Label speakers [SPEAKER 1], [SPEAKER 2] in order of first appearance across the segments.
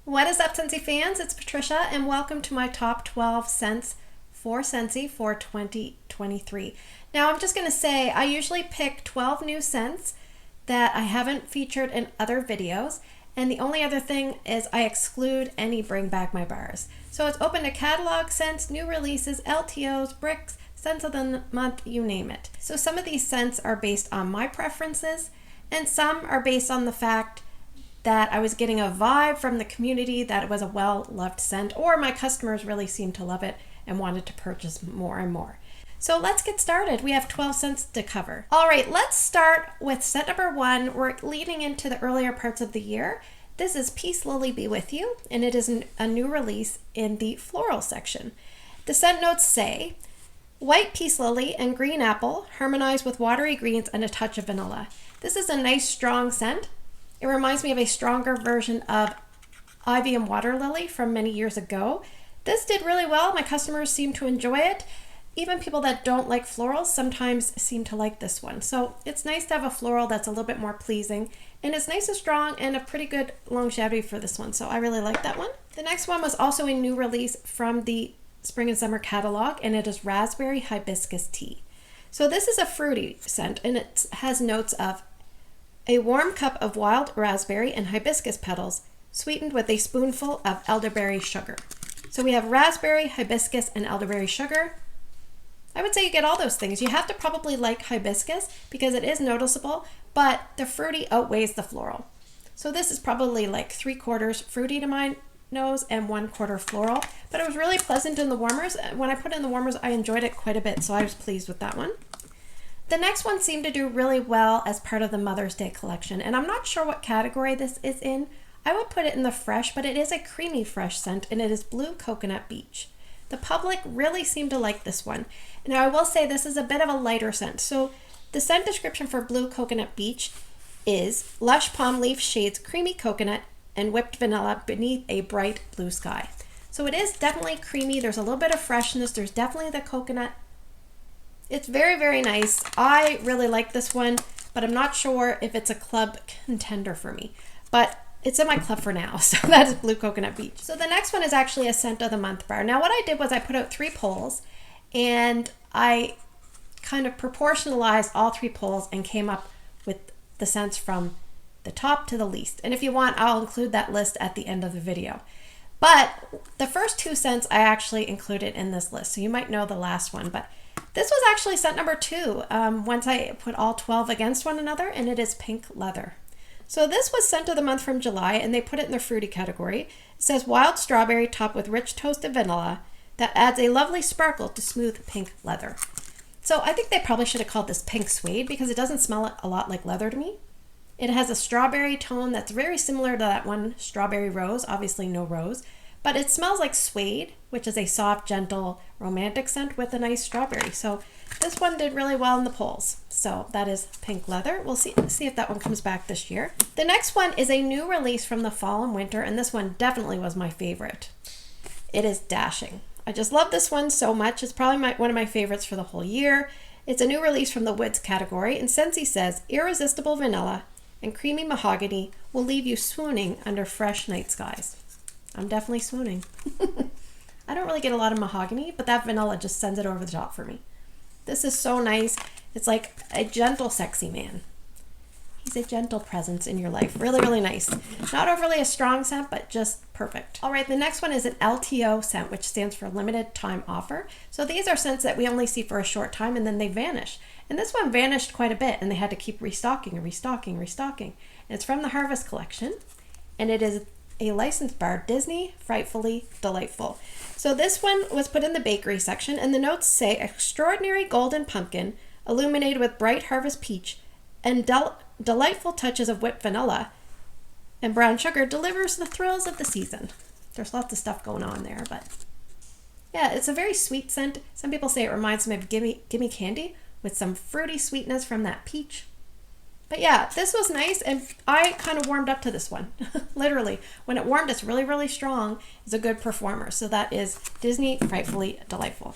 [SPEAKER 1] What is up, Scentsy fans? It's Patricia, and welcome to my top 12 scents for Scentsy for 2023. Now, I'm just going to say I usually pick 12 new scents that I haven't featured in other videos, and the only other thing is I exclude any bring back my bars. So it's open to catalog scents, new releases, LTOs, bricks, scents of the month, you name it. So some of these scents are based on my preferences, and some are based on the fact that I was getting a vibe from the community that it was a well-loved scent, or my customers really seemed to love it and wanted to purchase more and more. So let's get started. We have 12 scents to cover. All right, let's start with scent number 1. We're leading into the earlier parts of the year. This is Peace Lily Be With You, and it is a new release in the floral section. The scent notes say, white peace lily and green apple harmonize with watery greens and a touch of vanilla. This is a nice strong scent. It reminds me of a stronger version of Ivy and Water Lily from many years ago. This did really well. My customers seem to enjoy it. Even people that don't like florals sometimes seem to like this one. So it's nice to have a floral that's a little bit more pleasing, and it's nice and strong and a pretty good longevity for this one. So I really like that one. The next one was also a new release from the Spring and Summer catalog, and it is Raspberry Hibiscus Tea. So this is a fruity scent, and it has notes of a warm cup of wild raspberry and hibiscus petals sweetened with a spoonful of elderberry sugar. So we have raspberry, hibiscus, and elderberry sugar. I would say you get all those things. You have to probably like hibiscus because it is noticeable, but the fruity outweighs the floral. So this is probably like 3/4 fruity to my nose and 1/4 floral, but it was really pleasant in the warmers. When I put in the warmers, I enjoyed it quite a bit, so I was pleased with that one. The next one seemed to do really well as part of the Mother's Day collection, and I'm not sure what category this is in. I would put it in the fresh, but it is a creamy fresh scent, and it is Blue Coconut Beach. The public really seemed to like this one. Now, I will say this is a bit of a lighter scent. So the scent description for Blue Coconut Beach is lush palm leaf shades creamy coconut and whipped vanilla beneath a bright blue sky. So it is definitely creamy. There's a little bit of freshness. There's definitely the coconut. It's very, very nice. I really like this one, but I'm not sure if it's a club contender for me. But it's in my club for now, so that is Blue Coconut Beach. So the next one is actually a scent of the month bar. Now what I did was I put out 3 polls, and I kind of proportionalized all 3 polls and came up with the scents from the top to the least. And if you want, I'll include that list at the end of the video. But the first 2 scents I actually included in this list, so you might know the last one, but this was actually scent number 2 once I put all 12 against one another, and it is Pink Leather. So this was scent of the month from July, and they put it in the fruity category. It says wild strawberry topped with rich toasted vanilla that adds a lovely sparkle to smooth pink leather. So I think they probably should have called this Pink Suede because it doesn't smell a lot like leather to me. It has a strawberry tone that's very similar to that one Strawberry Rose, obviously no rose, but it smells like suede, which is a soft, gentle, romantic scent with a nice strawberry. So this one did really well in the polls. So that is Pink Leather. We'll see if that one comes back this year. The next one is a new release from the fall and winter, and this one definitely was my favorite. It is Dashing. I just love this one so much. It's probably one of my favorites for the whole year. It's a new release from the Woods category, and Scentsy says irresistible vanilla and creamy mahogany will leave you swooning under fresh night skies. I'm definitely swooning. I don't really get a lot of mahogany, but that vanilla just sends it over the top for me. This is so nice. It's like a gentle, sexy man. He's a gentle presence in your life. Really, really nice. Not overly a strong scent, but just perfect. All right, the next one is an LTO scent, which stands for limited time offer. So these are scents that we only see for a short time and then they vanish. And this one vanished quite a bit, and they had to keep restocking and restocking, restocking. And it's from the Harvest collection, and it is a licensed bar, Disney Frightfully Delightful. So this one was put in the bakery section, and the notes say extraordinary golden pumpkin illuminated with bright harvest peach and delightful touches of whipped vanilla and brown sugar delivers the thrills of the season. There's lots of stuff going on there, but yeah, it's a very sweet scent. Some people say it reminds me of Gimme Candy with some fruity sweetness from that peach. But yeah, this was nice, and I kind of warmed up to this one. Literally, when it warmed, it's really, really strong. It's a good performer. So that is Disney Frightfully Delightful.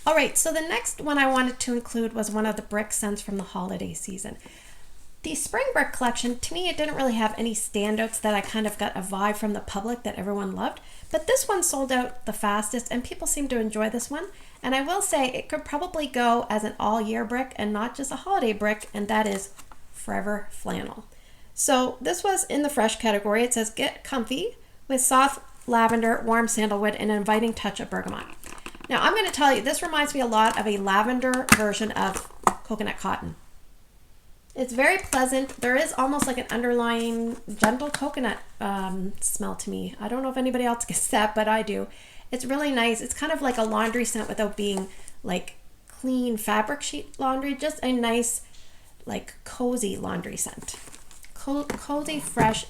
[SPEAKER 1] All right, so the next one I wanted to include was one of the brick scents from the holiday season. The Spring Brick collection, to me, it didn't really have any standouts that I kind of got a vibe from the public that everyone loved. But this one sold out the fastest, and people seem to enjoy this one. And I will say it could probably go as an all-year brick and not just a holiday brick, and that is Forever Flannel. So this was in the fresh category. It says get comfy with soft lavender, warm sandalwood, and an inviting touch of bergamot. Now I'm going to tell you, this reminds me a lot of a lavender version of coconut cotton. It's very pleasant. There is almost like an underlying gentle coconut smell to me. I don't know if anybody else gets that, but I do. It's really nice. It's kind of like a laundry scent without being like clean fabric sheet laundry. Just a nice, like cozy laundry scent. Cozy, fresh,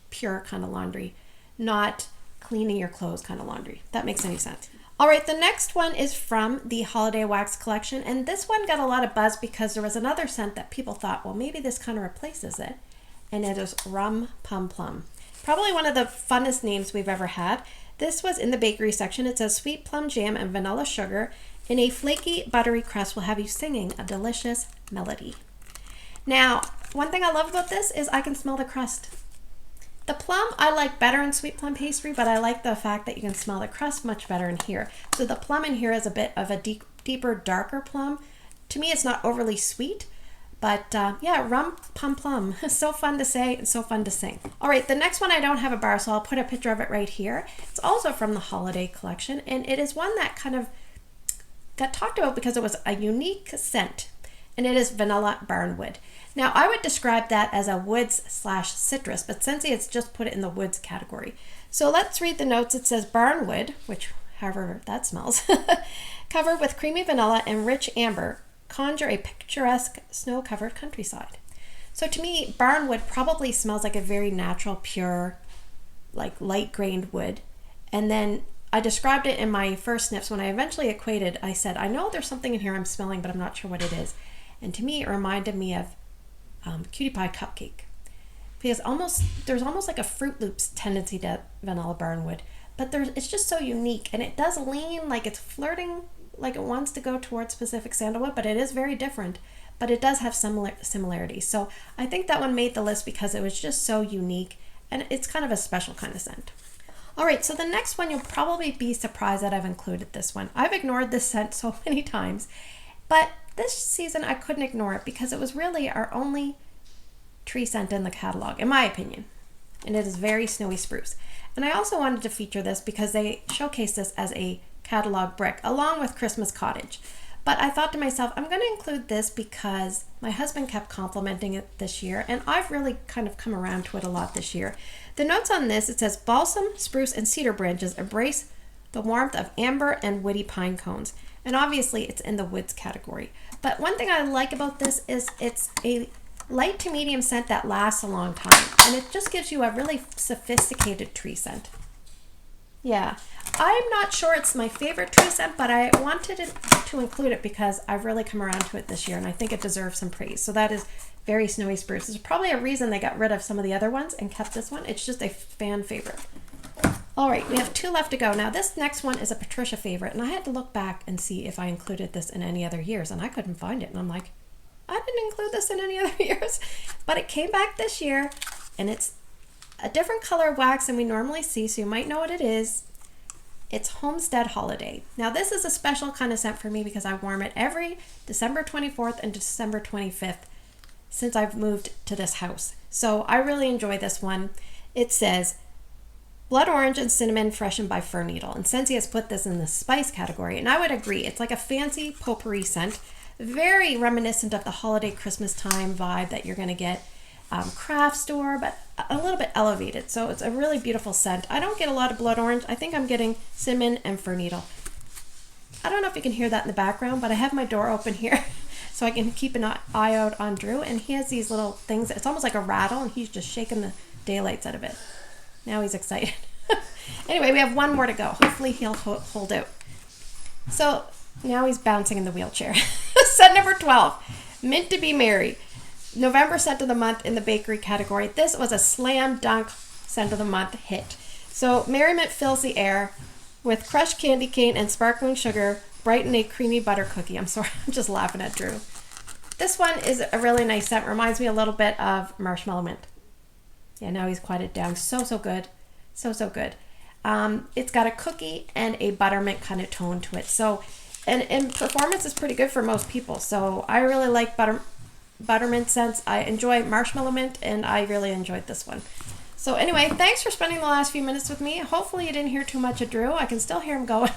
[SPEAKER 1] pure kind of laundry. Not cleaning your clothes kind of laundry. If that makes any sense. All right, the next one is from the Holiday Wax collection, and this one got a lot of buzz because there was another scent that people thought, well, maybe this kind of replaces it, and it is Rum Plum. Probably one of the funnest names we've ever had. This was in the bakery section. It says sweet plum jam and vanilla sugar in a flaky, buttery crust will have you singing a delicious melody. Now, one thing I love about this is I can smell the crust. The plum I like better in sweet plum pastry, but I like the fact that you can smell the crust much better in here. So the plum in here is a bit of a deeper, darker plum. To me, it's not overly sweet, but yeah, Rum Plum. So fun to say and so fun to sing. All right, the next one I don't have a bar, so I'll put a picture of it right here. It's also from the Holiday collection, and it is one that kind of got talked about because it was a unique scent, and it is Vanilla Barnwood. Now, I would describe that as a woods/citrus, but Scentsy has just put it in the woods category. So let's read the notes. It says barnwood, which however that smells, covered with creamy vanilla and rich amber, conjure a picturesque snow-covered countryside. So to me, barnwood probably smells like a very natural, pure, like light-grained wood. And then I described it in my first sniffs. When I eventually equated, I said, I know there's something in here I'm smelling, but I'm not sure what it is. And to me, it reminded me of cutie pie cupcake, because there's almost like a Fruit Loops tendency to vanilla barnwood, but it's just so unique, and it does lean like it's flirting, like it wants to go towards specific sandalwood, but it is very different, but it does have similarities. So I think that one made the list because it was just so unique, and it's kind of a special kind of scent. All right, so the next one, you'll probably be surprised that I've included this one. I've ignored this scent so many times, but this season I couldn't ignore it because it was really our only tree scent in the catalog, in my opinion. And it is very snowy spruce. And I also wanted to feature this because they showcase this as a catalog brick along with Christmas Cottage. But I thought to myself, I'm going to include this because my husband kept complimenting it this year, and I've really kind of come around to it a lot this year. The notes on this, it says balsam, spruce, and cedar branches embrace the warmth of amber and woody pine cones. And obviously it's in the woods category. But one thing I like about this is it's a light to medium scent that lasts a long time. And it just gives you a really sophisticated tree scent. Yeah, I'm not sure it's my favorite tree scent, but I wanted to include it because I've really come around to it this year, and I think it deserves some praise. So that is very snowy spruce. There's probably a reason they got rid of some of the other ones and kept this one. It's just a fan favorite. All right, we have 2 left to go. Now this next one is a Patricia favorite, and I had to look back and see if I included this in any other years, and I couldn't find it. And I'm like, I didn't include this in any other years, but it came back this year, and it's a different color of wax than we normally see, so you might know what it is. It's Homestead Holiday. Now this is a special kind of scent for me because I warm it every December 24th and December 25th since I've moved to this house. So I really enjoy this one. It says blood orange and cinnamon freshened by fir needle. And Scentsy has put this in the spice category, and I would agree. It's like a fancy potpourri scent, very reminiscent of the holiday Christmas time vibe that you're going to get craft store, but a little bit elevated. So it's a really beautiful scent. I don't get a lot of blood orange. I think I'm getting cinnamon and fir needle. I don't know if you can hear that in the background, but I have my door open here so I can keep an eye out on Drew, and he has these little things. It's almost like a rattle, and he's just shaking the daylights out of it. Now he's excited. Anyway, we have one more to go. Hopefully he'll hold out. So now he's bouncing in the wheelchair. Scent number 12, Mint to Be Merry. November scent of the month in the bakery category. This was a slam dunk scent of the month hit. So merriment fills the air with crushed candy cane and sparkling sugar, brighten a creamy butter cookie. I'm sorry, I'm just laughing at Drew. This one is a really nice scent. Reminds me a little bit of Marshmallow Mint. Yeah, now he's quieted down. So good. So good. It's got a cookie and a buttermint kind of tone to it. So, and performance is pretty good for most people. So I really like buttermint scents. I enjoy Marshmallow Mint, and I really enjoyed this one. So anyway, thanks for spending the last few minutes with me. Hopefully you didn't hear too much of Drew. I can still hear him going.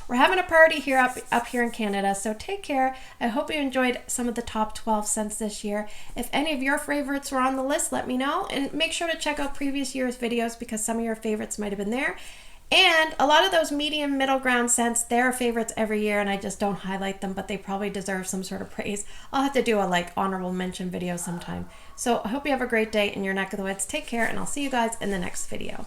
[SPEAKER 1] We're having a party here up here in Canada, so take care. I hope you enjoyed some of the top 12 scents this year. If any of your favorites were on the list, let me know, and make sure to check out previous year's videos because some of your favorites might have been there. And a lot of those medium middle ground scents, they're favorites every year, and I just don't highlight them, but they probably deserve some sort of praise. I'll have to do a honorable mention video sometime. So I hope you have a great day in your neck of the woods. Take care, and I'll see you guys in the next video.